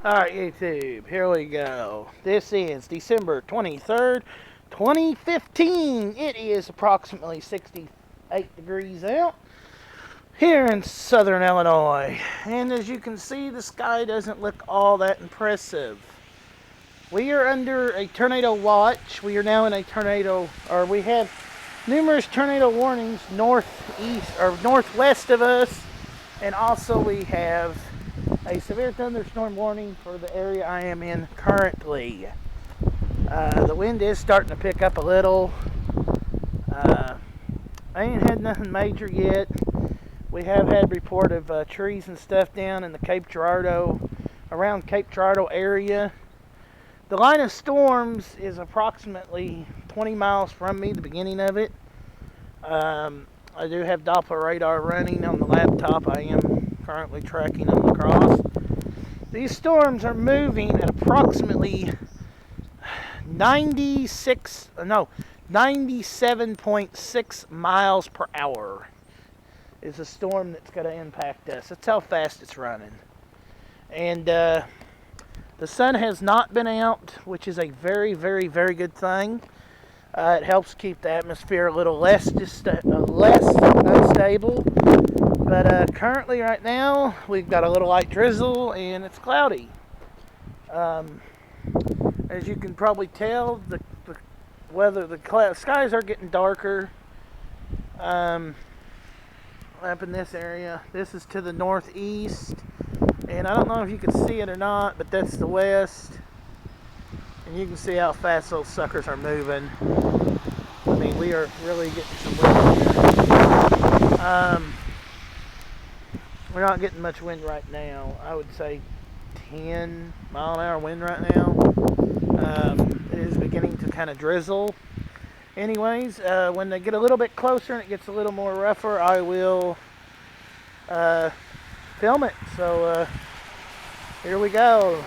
Alright, YouTube, here we go. This is December 23rd, 2015. It is approximately 68 degrees out here in southern Illinois. And as you can see, the sky doesn't look all that impressive. We are under a tornado watch. We are now in a tornado, or we have numerous tornado warnings northeast or northwest of us. And also we have a severe thunderstorm warning for the area I am in currently. The wind is starting to pick up a little. I ain't had nothing major yet. We have had report of trees and stuff down in the Cape Girardeau, around Cape Girardeau area. The line of storms is approximately 20 miles from me, the beginning of it. I do have Doppler radar running on the laptop. I am currently tracking them across. These storms are moving at approximately 97.6 miles per hour is a storm that's going to impact us. That's how fast it's running. And the sun has not been out, which is a very, very, very good thing. It helps keep the atmosphere a little less unstable. But currently, right now, we've got a little light drizzle and it's cloudy. As you can probably tell, the skies are getting darker. Up in this area, this is to the northeast, and I don't know if you can see it or not, but that's the west. And you can see how fast those suckers are moving. I mean, we are really getting some wind here. We're not getting much wind right now. I would say 10 mile an hour wind right now. It is beginning to kind of drizzle. Anyways, when they get a little bit closer and it gets a little more rougher, I will film it. So here we go.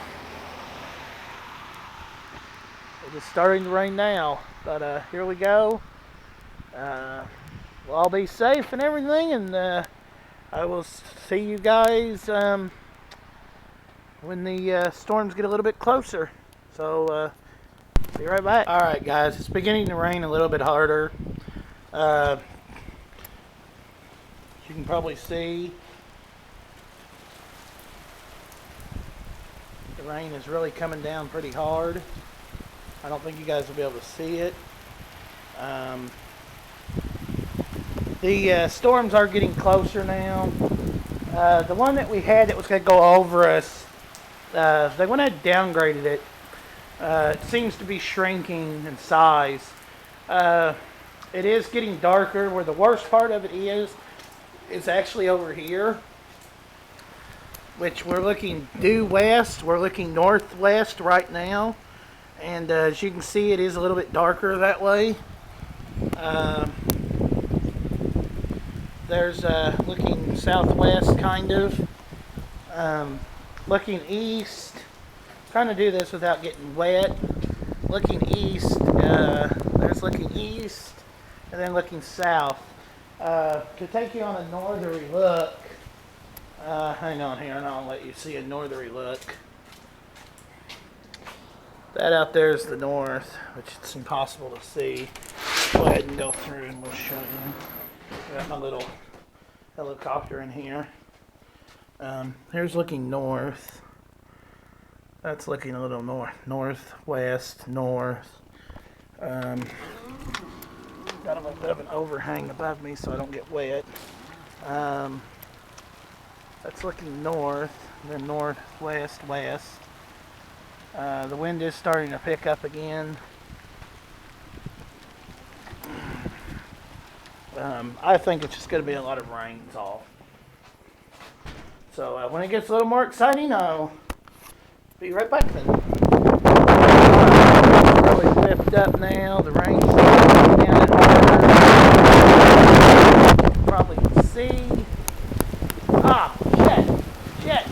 It is starting to rain now, but here we go. We'll all be safe and everything, and I will see you guys when the storms get a little bit closer. So be right back. Alright guys, it's beginning to rain a little bit harder. You can probably see the rain is really coming down pretty hard. I don't think you guys will be able to see it. The storms are getting closer now. The one that we had that was going to go over us, they went ahead and downgraded it. It seems to be shrinking in size. It is getting darker. Where the worst part of it is actually over here, which we're looking due west. We're looking northwest right now. And as you can see, it is a little bit darker that way. There's looking southwest, kind of. Looking east. Trying to do this without getting wet. Looking east. There's looking east, and then looking south. To take you on a northerly look. Hang on here, and I'll let you see a northerly look. That out there is the north, which it's impossible to see. Go ahead and go through and we'll show you. Got my little helicopter in here. Here's looking north. That's looking a little northwest, north. Got a little bit of an overhang above me so I don't get wet. That's looking north, then northwest, west. The wind is starting to pick up again. I think it's just going to be a lot of rain, that's all. So when it gets a little more exciting, I'll be right back then. It's really whipped up now. The rain's coming down harder. You can probably see. Ah, shit.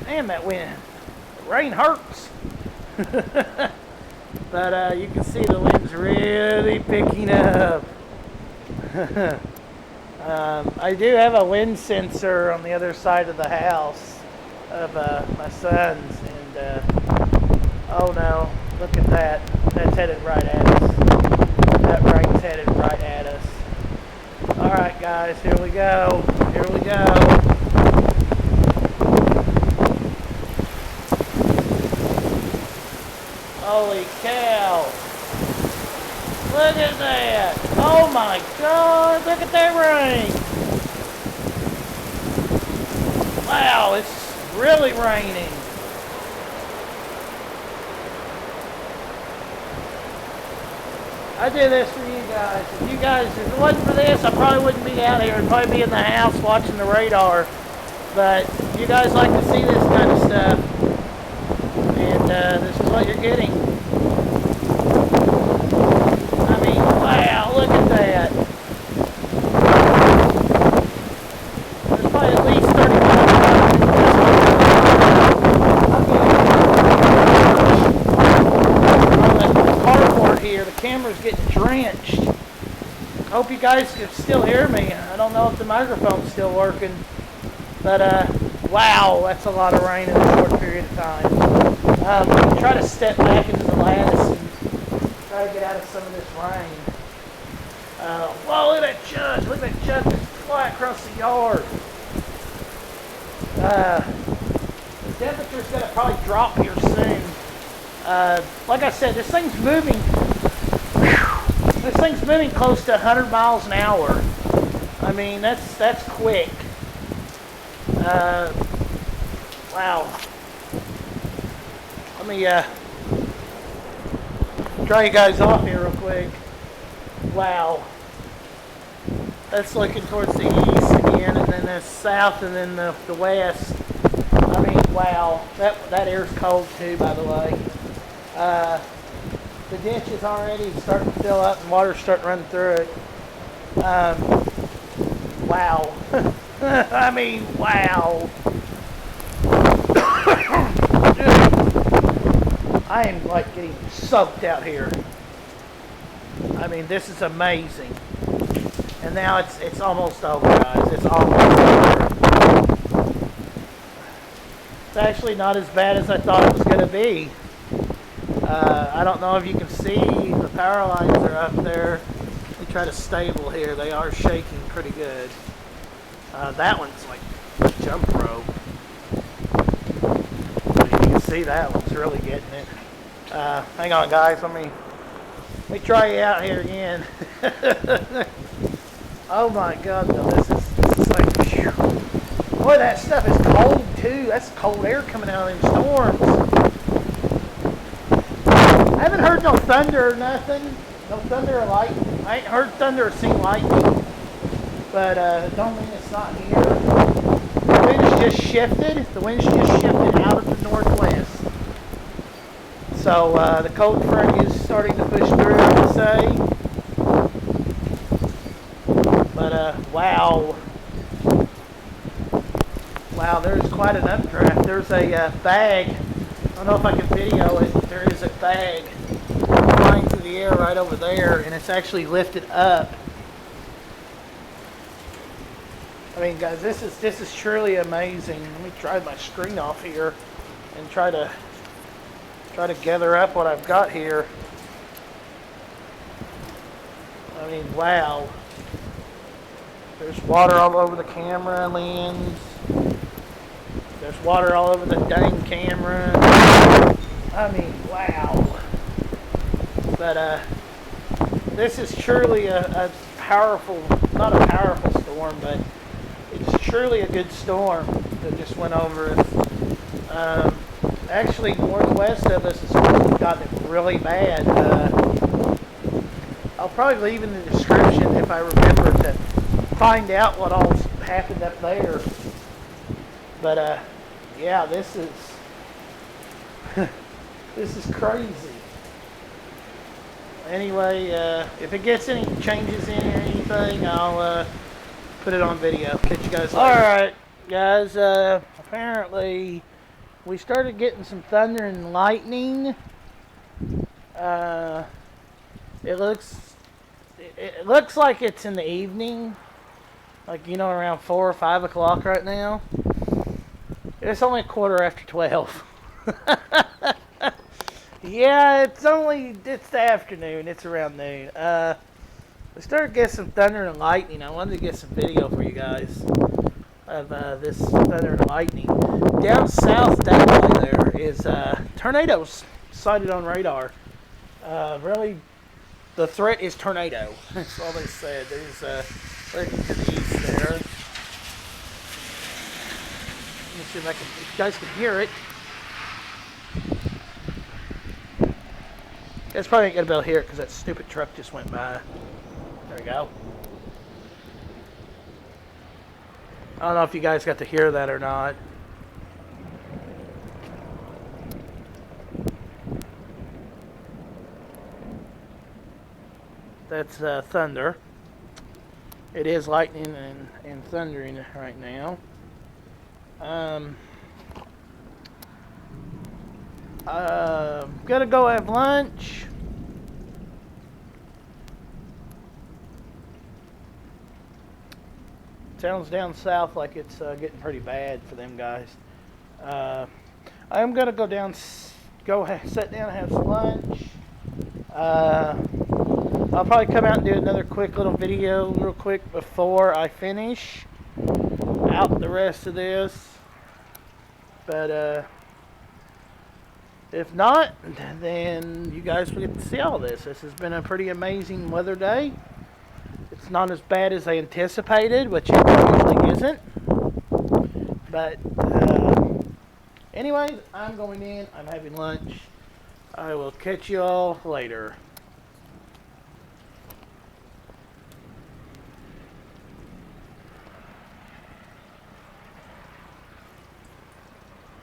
Damn, that wind. Rain hurts. But you can see the wind's really picking up. I do have a wind sensor on the other side of the house. of my sons, and oh no, look at that. That's headed right at us. That rain's headed right at us. Alright guys, here we go. Here we go. Holy cow. Look at that. Oh my god, look at that rain. Wow, it's really raining. I do this for you guys. If you guys, if it wasn't for this, I probably wouldn't be out here. I'd probably be in the house watching the radar. But you guys like to see this kind of stuff. And this is what you're getting. I mean, wow, look at that. There's probably at least 30 minutes. Here, the camera's getting drenched. I hope you guys can still hear me. I don't know if the microphone's still working, but wow, that's a lot of rain in a short period of time. Try to step back into the lattice and try to get out of some of this rain. Whoa, look at that jug! Look at that jug just fly across the yard. The temperature's gonna probably drop here soon. Like I said, this thing's moving. This thing's moving close to 100 miles an hour. I mean, that's quick. Wow. Let me dry you guys off here real quick. Wow. That's looking towards the east again, and then the south, and then the west. I mean, wow. That air's cold too, by the way. The ditch is already starting to fill up and water's starting to run through it. Wow. I mean, wow. Dude, I am like getting soaked out here. I mean, this is amazing. And now it's almost over, guys. It's almost over. It's actually not as bad as I thought it was going to be. I don't know if you can see the power lines are up there. Let me try to stable here. They are shaking pretty good. That one's like a jump rope. You can see that one's really getting it. Hang on, guys. Let me try you out here again. Oh my God, though. This is like, phew. Boy, that stuff is cold too. That's cold air coming out of them storms. I haven't heard no thunder or nothing. No thunder or lightning. I ain't heard thunder or seen lightning. But don't mean it's not here. The wind's just shifted. The wind's just shifted out of the northwest. So the cold front is starting to push through, I would say. But wow. Wow, there's quite an updraft. There's a bag. I don't know if I can video it. There is a bag flying through the air right over there, and it's actually lifted up. I mean, guys, this is truly amazing. Let me try my screen off here and try to gather up what I've got here. I mean, wow. There's water all over the camera lens. There's water all over the dang camera. I mean, wow. But this is truly a powerful, not a powerful storm, but it's truly a good storm that just went over us. Actually, northwest of us has gotten it really bad. I'll probably leave in the description if I remember to find out what all happened up there. But yeah, this is this is crazy. Anyway, if it gets any changes in or anything, I'll put it on video. Catch you guys later. Alright, guys, apparently we started getting some thunder and lightning. It looks like it's in the evening, like, you know, around 4 or 5 o'clock right now. It's only 12:15. Yeah, it's the afternoon. It's around noon. We started getting some thunder and lightning. I wanted to get some video for you guys of this thunder and lightning. Down south that way there is tornadoes sighted on radar. Really, the threat is tornado. That's all they said. There's looking to the east there. Let me see if you guys can hear it. You guys probably ain't gonna be able to hear it because that stupid truck just went by. There we go. I don't know if you guys got to hear that or not. That's thunder. It is lightning and thundering right now. Gonna go have lunch. Sounds down south like it's getting pretty bad for them guys. I'm gonna sit down and have some lunch. I'll probably come out and do another quick little video real quick before I finish out the rest of this. But if not, then you guys will get to see all this. This has been a pretty amazing weather day. It's not as bad as I anticipated, which it usually isn't. But anyways, I'm going in. I'm having lunch. I will catch you all later.